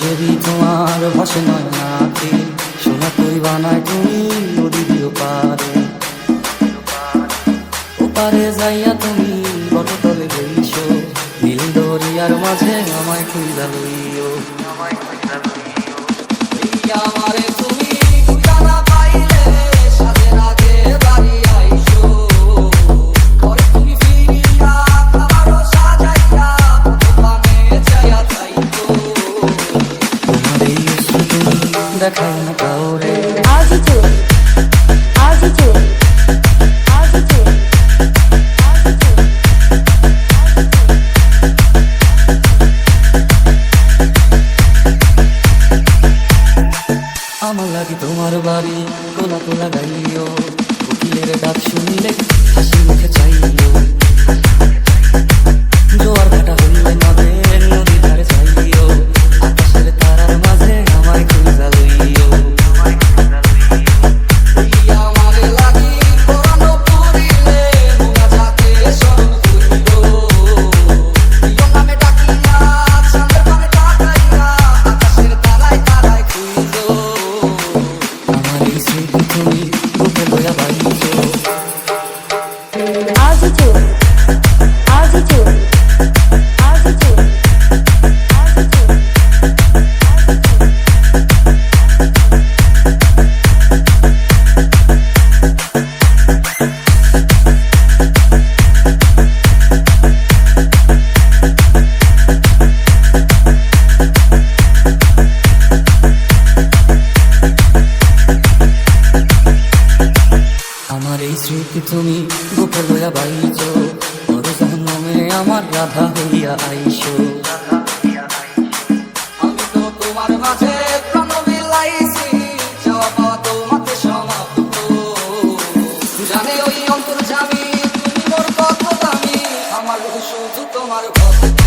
যদি তোমার ভাসে নয় নাতে, সোনা কই বানায় তুমি নদী দিও পারে। ওপারে যাইয়া তুমি বটতলে বইছো, নীল দরিয়ার মাঝে আমায় খুঁজা লইও। আমারে তুমি জানা পাইলে সাজের আগে বাড়ি আইসো, পরে তুমি ফিরিয়া আবারও সাজাইয়া দোকানে যাইয়া যাইতো। তোমার এই অশ্রু তুমি দেখাও না কাউরে। আমার লাগে তোমার বাড়ি কোলা কোলা গাইও, উকিলের ডাক শুনিলে হাসি মুখে চাইও। জোয়ার ভাটা হইলে নদের নদীর ধারে চাইও, আকাশের তারার মাঝে আমায় খুঁজা লইও। আমারে লাগি পুরানো পুরিলে মোনা যাতে স্মরণ করিও, প্রিয় নামে ডাকিয়া চাঁদের পানে তাকাইয়া আকাশের তারায় তারায় খুঁজো। আমার এই স্মৃতি তুমি বুকে লইয়া বাইছো। আমার এই স্মৃতি তুমি বুকে লইয়া বাইছো, বড় জন্মে আমার রাধা হইয়া আইসো। আমি তো তোমার মাঝে প্রাণ বিলাইছি, যাওয়া পাওয়া তোমাকে সমাপ্ত। জানে ওই অন্তর্যামী তুমি মোর কত দামি, আমার শুধু তোমার ভক্ত।